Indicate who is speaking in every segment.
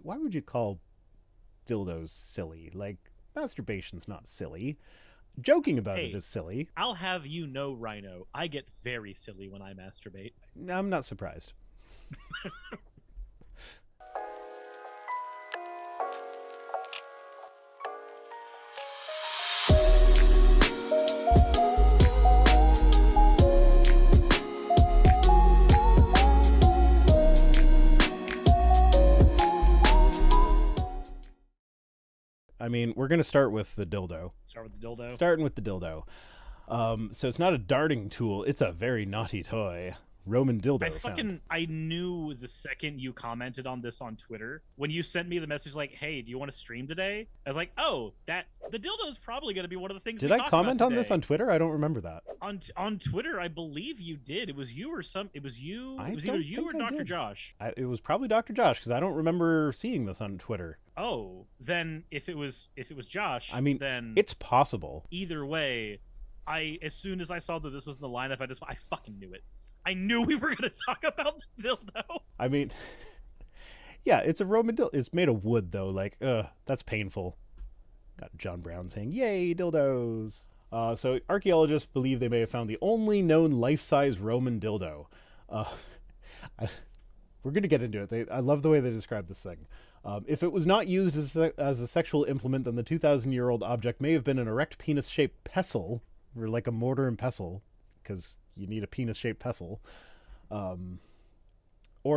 Speaker 1: why would you call dildos silly? Like, masturbation's not silly. Joking about it
Speaker 2: Hey,
Speaker 1: is silly.
Speaker 2: I'll have you know, Rhino, I get very silly when I masturbate.
Speaker 1: I'm not surprised. I mean, we're going to start with the dildo.
Speaker 2: Start with the dildo.
Speaker 1: Starting with the dildo. So it's not a darting tool. It's a very naughty toy. Roman dildo found.
Speaker 2: I knew the second you commented on this on Twitter, when you sent me the message like, "Hey, do you want to stream today?" I was like, "Oh, that the dildo is probably going to be one of the things."
Speaker 1: Did I comment on this on Twitter? I don't remember that.
Speaker 2: On Twitter, I believe you did. It was you or some. It was you. It was either you or Dr. Josh.
Speaker 1: It was probably Dr. Josh because I don't remember seeing this on Twitter.
Speaker 2: Oh, then if it was Josh,
Speaker 1: I mean,
Speaker 2: then
Speaker 1: it's possible.
Speaker 2: Either way, as soon as I saw that this was in the lineup, I fucking knew it. I knew we were going to talk about the dildo.
Speaker 1: I mean, yeah, it's a Roman dildo. It's made of wood, though. Like, that's painful. Got John Brown saying, "Yay, dildos." So archaeologists believe they may have found the only known life-size Roman dildo. We're going to get into it. I love the way they describe this thing. If it was not used as a sexual implement, then the 2,000-year-old object may have been an erect penis-shaped pestle, or like a mortar and pestle, because you need a penis-shaped pestle. Or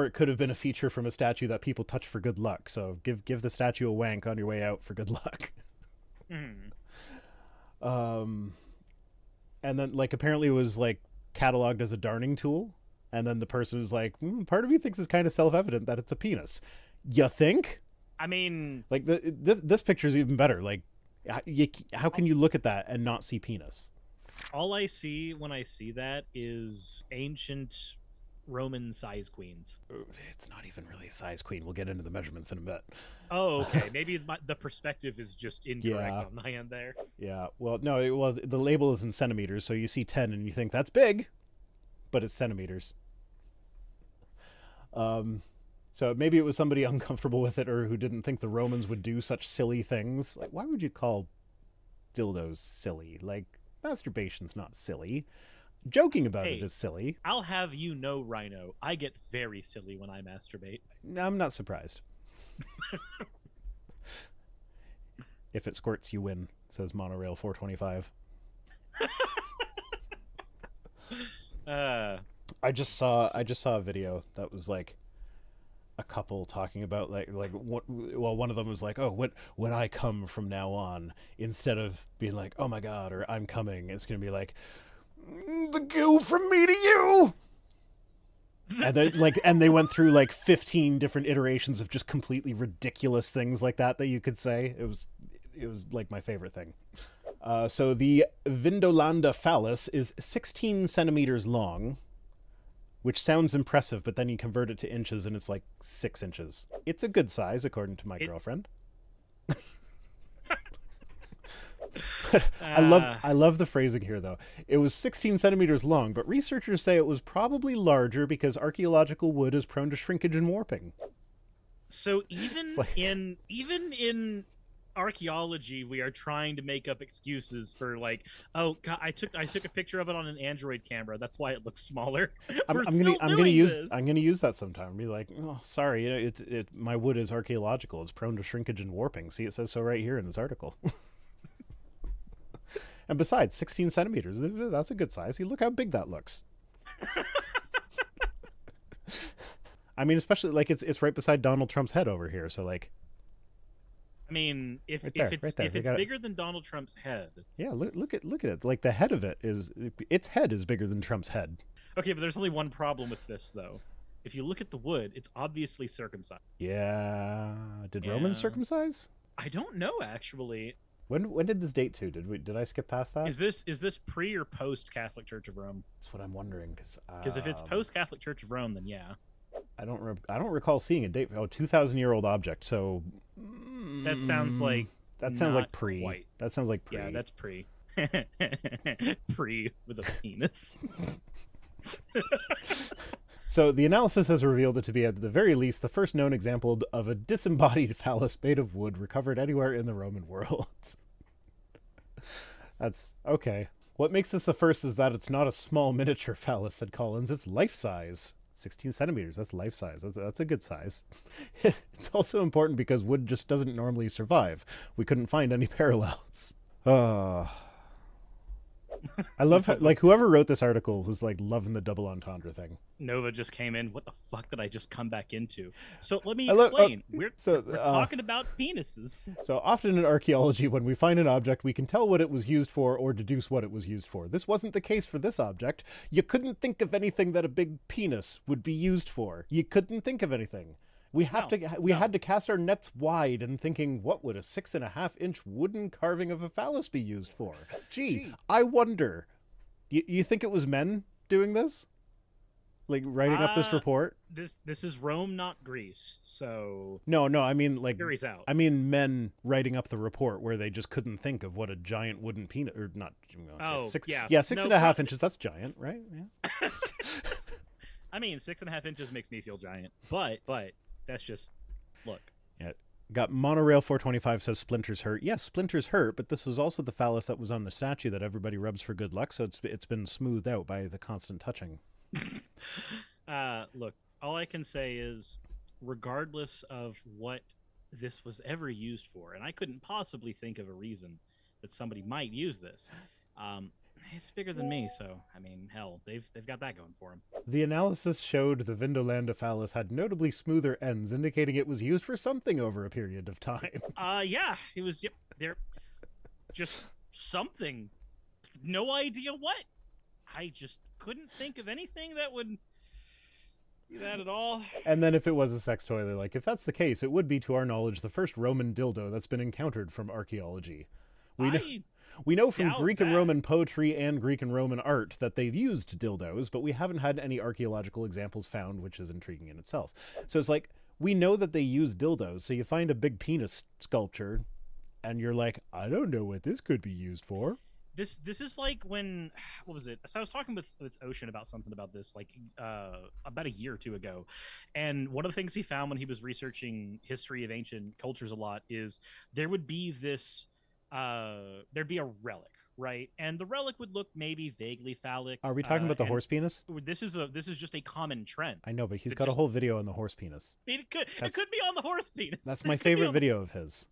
Speaker 1: it could have been a feature from a statue that people touch for good luck. So give the statue a wank on your way out for good luck. And then, like, apparently it was, like, cataloged as a darning tool. And then the person was like, part of me thinks it's kind of self-evident that it's a penis. You think?
Speaker 2: I mean...
Speaker 1: Like, this picture's even better. Like, how can you look at that and not see penis?
Speaker 2: All I see when I see that is ancient Roman size queens.
Speaker 1: It's not even really a size queen. We'll get into the measurements in a bit.
Speaker 2: Oh, okay. Maybe the perspective is just incorrect on my end there.
Speaker 1: Yeah. Well, no, the label is in centimeters, so you see 10 and you think that's big, but it's centimeters. So maybe it was somebody uncomfortable with it or who didn't think the Romans would do such silly things. Like, why would you call dildos silly? Like, masturbation's not silly. Joking about it is silly.
Speaker 2: I'll have you know, Rhino, I get very silly when I masturbate.
Speaker 1: I'm not surprised. If it squirts, you win, says Monorail 425. I just saw a video that was like a couple talking about one of them was like, "Oh, when I come from now on, instead of being like, oh my god, or I'm coming, it's gonna be like, the goo from me to you." And then and they went through like 15 different iterations of just completely ridiculous things like that you could say. It was like my favorite thing. So the Vindolanda phallus is 16 centimeters long, which sounds impressive, but then you convert it to inches and it's like 6 inches. It's a good size, according to my girlfriend. I love the phrasing here, though. It was 16 centimeters long, but researchers say it was probably larger because archaeological wood is prone to shrinkage and warping.
Speaker 2: So even in archaeology, we are trying to make up excuses for like, oh god, I took a picture of it on an Android camera. That's why it looks smaller. I'm gonna
Speaker 1: use that sometime. Be like, oh, sorry, my wood is archaeological. It's prone to shrinkage and warping. See, it says so right here in this article. And besides, 16 centimeters, that's a good size. See, look how big that looks. I mean, especially like it's right beside Donald Trump's head over here. So like,
Speaker 2: I mean, if it's bigger than Donald Trump's head.
Speaker 1: Yeah, look at it. Like the head of its head is bigger than Trump's head.
Speaker 2: Okay, but there's only one problem with this though. If you look at the wood, it's obviously circumcised.
Speaker 1: Yeah. Did Romans circumcise?
Speaker 2: I don't know actually.
Speaker 1: When did this date to? Did I skip past that?
Speaker 2: Is this pre or post Catholic Church of Rome?
Speaker 1: That's what I'm wondering.
Speaker 2: Because if it's post Catholic Church of Rome, then yeah.
Speaker 1: I don't recall seeing a date. Oh, 2,000-year-old object. So
Speaker 2: that sounds like
Speaker 1: pre.
Speaker 2: Quite.
Speaker 1: That sounds like pre.
Speaker 2: Yeah, that's pre. Pre with a penis.
Speaker 1: So the analysis has revealed it to be, at the very least, the first known example of a disembodied phallus made of wood recovered anywhere in the Roman world. That's okay. What makes this the first is that it's not a small miniature phallus, said Collins. It's life size. 16 centimeters. That's life size. That's a good size. It's also important because wood just doesn't normally survive. We couldn't find any parallels. I love how, like, whoever wrote this article was like loving the double entendre thing.
Speaker 2: Nova just came in. What the fuck did I just come back into? So let me explain. We're talking about penises.
Speaker 1: So often in archaeology, when we find an object, we can tell what it was used for or deduce what it was used for. This wasn't the case for this object. You couldn't think of anything that a big penis would be used for. You couldn't think of anything. We had to cast our nets wide and thinking, what would a 6.5-inch wooden carving of a phallus be used for? Gee, I wonder. You think it was men doing this? Like writing up this report?
Speaker 2: This is Rome, not Greece. So
Speaker 1: no, I mean like
Speaker 2: jury's out.
Speaker 1: I mean men writing up the report where they just couldn't think of what a giant wooden penis, or not.
Speaker 2: Oh,
Speaker 1: 6.5 inches. That's giant, right? Yeah.
Speaker 2: I mean, 6.5 inches makes me feel giant, but that's just look.
Speaker 1: Yeah. Got Monorail 425 says splinters hurt. Yes, splinters hurt, but this was also the phallus that was on the statue that everybody rubs for good luck, so it's been smoothed out by the constant touching.
Speaker 2: Look, all I can say is, regardless of what this was ever used for, and I couldn't possibly think of a reason that somebody might use this. It's bigger than me, so I mean, hell, they've got that going for them.
Speaker 1: The analysis showed the Vindolanda phallus had notably smoother ends, indicating it was used for something over a period of time.
Speaker 2: Yeah, it was. Yep, they're just something. No idea what. I just couldn't think of anything that would do that at all.
Speaker 1: And then if it was a sex toy, they're like, if that's the case, it would be, to our knowledge, the first Roman dildo that's been encountered from archaeology. We know from Greek and Roman poetry and Greek and Roman art that they've used dildos, but we haven't had any archaeological examples found, which is intriguing in itself. So it's like, we know that they use dildos, so you find a big penis sculpture, and you're like, I don't know what this could be used for.
Speaker 2: This is like when, what was it? So I was talking with Ocean about something about this, like about a year or two ago, and one of the things he found when he was researching history of ancient cultures a lot is there would be this, there'd be a relic, right? And the relic would look maybe vaguely phallic.
Speaker 1: Are we talking about the horse penis?
Speaker 2: This is just a common trend.
Speaker 1: I know, but he's got a whole video on the horse penis.
Speaker 2: It could be on the horse penis.
Speaker 1: That's my favorite video of his.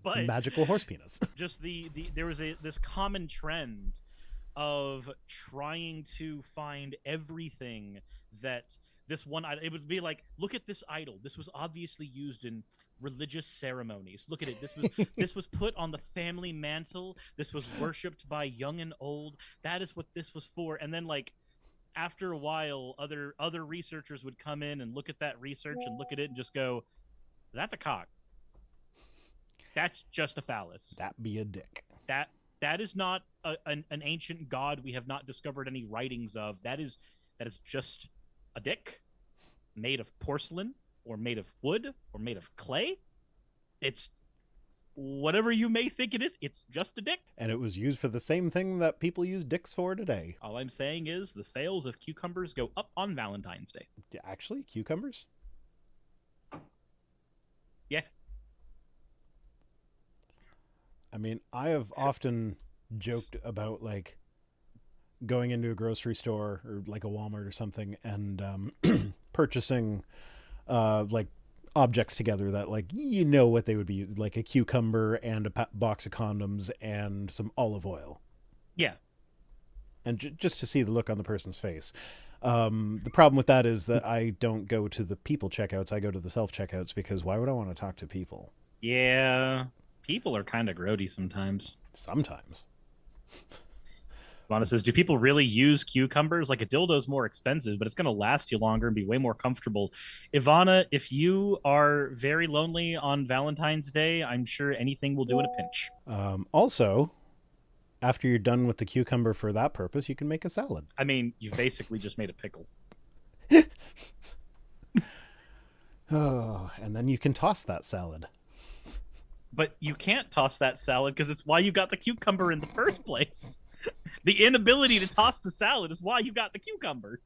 Speaker 2: But
Speaker 1: magical horse penis.
Speaker 2: Just there was this common trend of trying to find everything that this one, it would be like, look at this idol. This was obviously used in religious ceremonies. Look at it. This was put on the family mantle. This was worshipped by young and old. That is what this was for. And then, like, after a while, other researchers would come in and look at that research and look at it and just go, that's a cock. That's just a phallus.
Speaker 1: That be a dick.
Speaker 2: That is not an ancient god we have not discovered any writings of. That is just a dick made of porcelain or made of wood or made of clay. It's whatever you may think it is. It's just a dick.
Speaker 1: And it was used for the same thing that people use dicks for today.
Speaker 2: All I'm saying is the sales of cucumbers go up on Valentine's Day.
Speaker 1: Actually, cucumbers?
Speaker 2: Yeah.
Speaker 1: I mean, I have often joked about, like, going into a grocery store or like a Walmart or something and purchasing like objects together that, like, you know what they would be, like a cucumber and a box of condoms and some olive oil.
Speaker 2: Yeah.
Speaker 1: And just to see the look on the person's face. The problem with that is that I don't go to the people checkouts. I go to the self-checkouts because why would I want to talk to people?
Speaker 2: Yeah. People are kind of grody sometimes.
Speaker 1: Sometimes.
Speaker 2: Lana says, do people really use cucumbers? Like, a dildo's more expensive, but it's going to last you longer and be way more comfortable. Ivana, if you are very lonely on Valentine's Day, I'm sure anything will do in a pinch.
Speaker 1: Also, after you're done with the cucumber for that purpose, you can make a salad.
Speaker 2: I mean, you've basically just made a pickle.
Speaker 1: Oh, and then you can toss that salad.
Speaker 2: But you can't toss that salad because it's why you got the cucumber in the first place. The inability to toss the salad is why you got the cucumber.